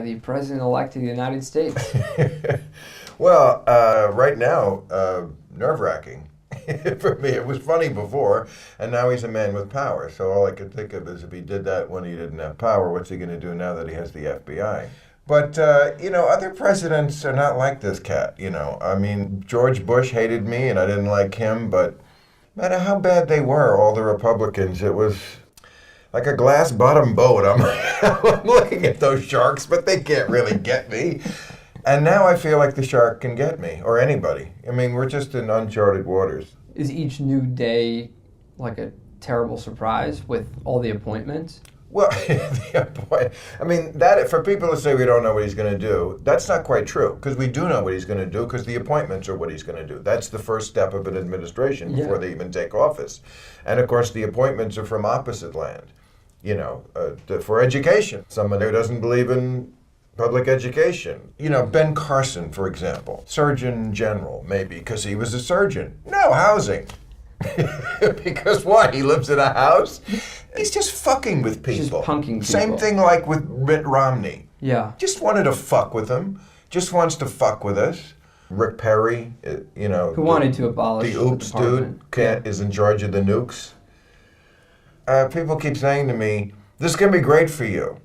the president-elect of the United States? Well, right now, nerve-wracking. For me, it was funny before, and now he's a man with power. So all I could think of is if he did that when he didn't have power, what's he going to do now that he has the FBI? But, other presidents are not like this cat, I mean, George Bush hated me, and I didn't like him, but no matter how bad they were, all the Republicans, it was like a glass-bottom boat. I'm looking at those sharks, but they can't really get me. And now I feel like the shark can get me, or anybody. I mean, we're just in uncharted waters. Is each new day like a terrible surprise with all the appointments? Well, I mean, that for people to say we don't know what he's going to do, that's not quite true, because we do know what he's going to do, because the appointments are what he's going to do. That's the first step of an administration before they even take office. And, of course, the appointments are from opposite land, for education. Someone who doesn't believe in public education. Ben Carson, for example, Surgeon General, maybe, because he was a surgeon. No, housing. Because what? He lives in a house? He's just fucking with people. Just punking people. Same thing like with Mitt Romney. Yeah. Just wanted to fuck with him. Just wants to fuck with us. Rick Perry, who wanted to abolish the oops dude, is in charge of the nukes. People keep saying to me, this is going to be great for you.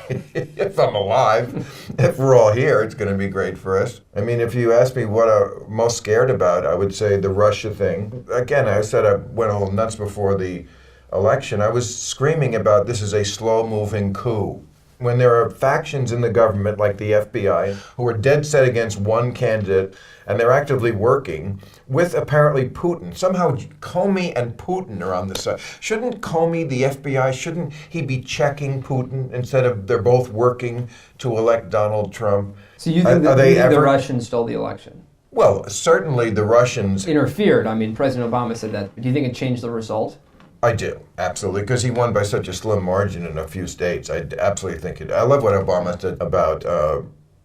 If I'm alive, if we're all here, it's going to be great for us. I mean, if you ask me what I'm most scared about, I would say the Russia thing. Again, I said I went a little nuts before the election. I was screaming about this is a slow-moving coup. When there are factions in the government, like the FBI, who are dead set against one candidate, and they're actively working with apparently Putin. Somehow Comey and Putin are on the side. Shouldn't Comey, the FBI, shouldn't he be checking Putin instead of they're both working to elect Donald Trump? So you think the Russians stole the election? Well, certainly the Russians interfered. I mean, President Obama said that. Do you think it changed the result? I do, absolutely, because he won by such a slim margin in a few states. I absolutely think it. I love what Obama said about,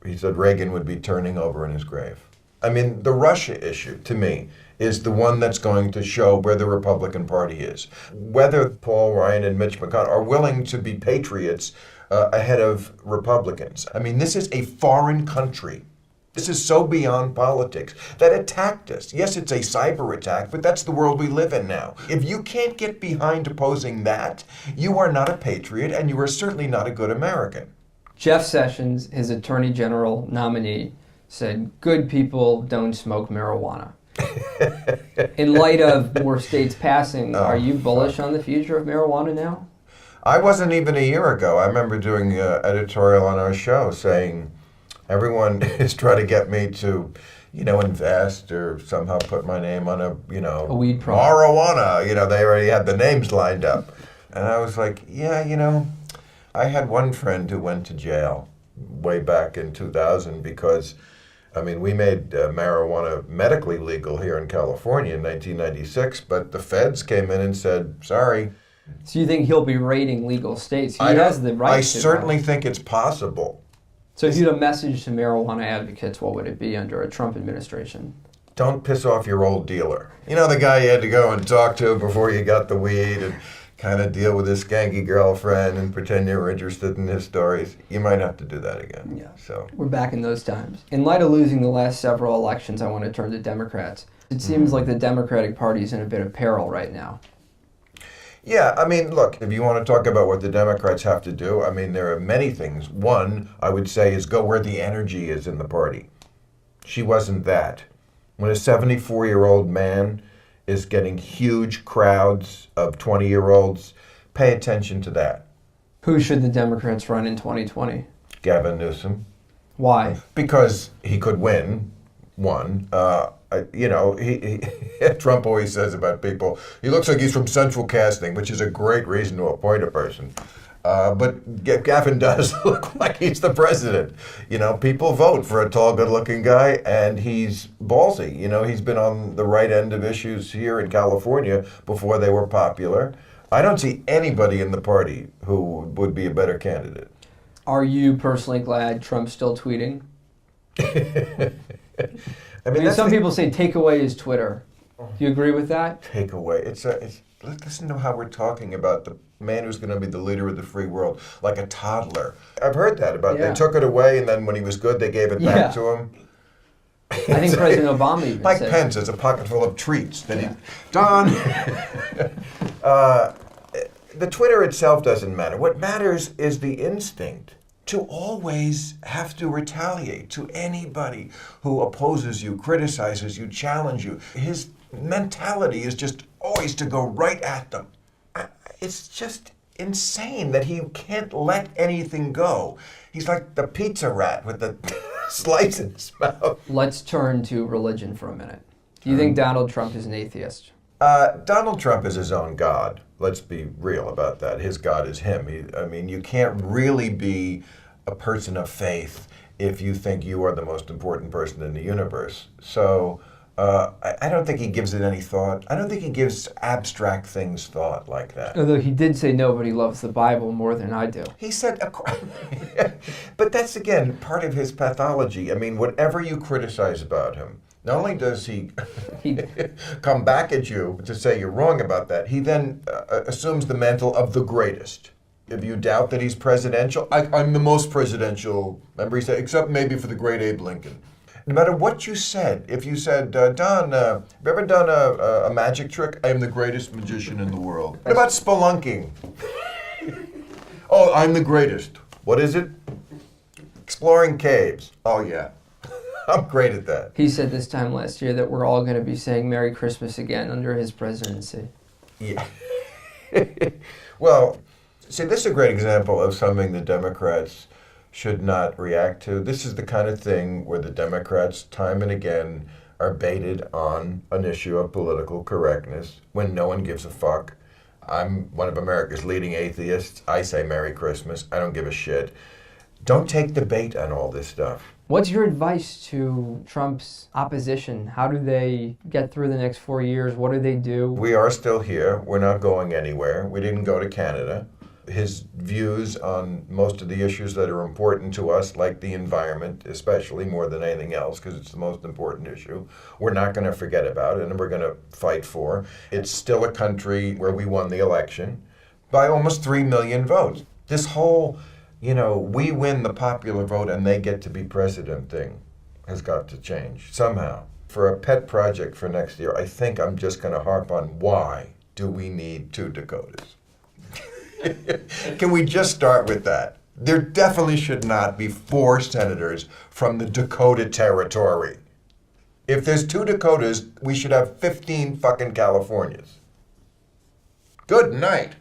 he said Reagan would be turning over in his grave. I mean, the Russia issue, to me, is the one that's going to show where the Republican Party is. Whether Paul Ryan and Mitch McConnell are willing to be patriots ahead of Republicans. I mean, this is a foreign country. This is so beyond politics that attacked us. Yes, it's a cyber attack, but that's the world we live in now. If you can't get behind opposing that, you are not a patriot, and you are certainly not a good American. Jeff Sessions, his Attorney General nominee, said good people don't smoke marijuana. In light of more states passing, are you bullish on the future of marijuana now? I wasn't even a year ago. I remember doing an editorial on our show saying, everyone is trying to get me to, invest or somehow put my name on a weed product. Marijuana. They already had the names lined up. And I was like, I had one friend who went to jail way back in 2000 because, we made marijuana medically legal here in California in 1996, but the feds came in and said, sorry. So you think he'll be raiding legal states? He has the right to. I certainly think it's possible. So if you had a message to marijuana advocates, what would it be under a Trump administration? Don't piss off your old dealer. The guy you had to go and talk to before you got the weed and kind of deal with his skanky girlfriend and pretend you were interested in his stories. You might have to do that again. Yeah. So we're back in those times. In light of losing the last several elections, I want to turn to Democrats. It seems like the Democratic Party is in a bit of peril right now. Yeah, look, if you want to talk about what the Democrats have to do, there are many things. One, I would say, is go where the energy is in the party. She wasn't that. When a 74-year-old man is getting huge crowds of 20-year-olds, pay attention to that. Who should the Democrats run in 2020? Gavin Newsom. Why? Because he could win, one. Trump always says about people, he looks like he's from Central Casting, which is a great reason to appoint a person. But Gavin does look like he's the president. People vote for a tall, good-looking guy, and he's ballsy. He's been on the right end of issues here in California before they were popular. I don't see anybody in the party who would be a better candidate. Are you personally glad Trump's still tweeting? Some people say take away his Twitter. Do you agree with that? Take away. Listen to how we're talking about man who's going to be the leader of the free world, like a toddler. I've heard that about Yeah. They took it away, and then when he was good, they gave it back to him. I think President Obama even Mike said Pence has a pocket full of treats that Don. The Twitter itself doesn't matter. What matters is the instinct to always have to retaliate to anybody who opposes you, criticizes you, challenges you. His mentality is just always to go right at them. It's just insane that he can't let anything go. He's like the pizza rat with the slice in his mouth. Let's turn to religion for a minute. Do you think Donald Trump is an atheist? Donald Trump is his own God. Let's be real about that. His God is him. You can't really be a person of faith if you think you are the most important person in the universe. So I don't think he gives it any thought. I don't think he gives abstract things thought like that. Although he did say nobody loves the Bible more than I do. He said, but that's again part of his pathology. I mean, whatever you criticize about him, not only does he come back at you to say you're wrong about that, he then assumes the mantle of the greatest. If you doubt that he's presidential, I'm the most presidential, remember he said, except maybe for the great Abe Lincoln. No matter what you said, if you said, Don, have you ever done a magic trick? I am the greatest magician in the world. What about spelunking? Oh, I'm the greatest. What is it? Exploring caves. Oh, yeah. I'm great at that. He said this time last year that we're all going to be saying Merry Christmas again under his presidency. Yeah. Well, see, this is a great example of something the Democrats should not react to. This is the kind of thing where the Democrats, time and again, are baited on an issue of political correctness when no one gives a fuck. I'm one of America's leading atheists. I say Merry Christmas. I don't give a shit. Don't take the bait on all this stuff. What's your advice to Trump's opposition? How do they get through the next 4 years? What do they do? We are still here. We're not going anywhere. We didn't go to Canada. His views on most of the issues that are important to us, like the environment, especially more than anything else, because it's the most important issue, we're not going to forget about it, and we're going to fight for. It's still a country where we won the election by almost 3 million votes. This whole, we win the popular vote and they get to be president thing has got to change somehow. For a pet project for next year, I think I'm just going to harp on why do we need 2 Dakotas? Can we just start with that? There definitely should not be 4 senators from the Dakota Territory. If there's 2 Dakotas, we should have 15 fucking Californias. Good night.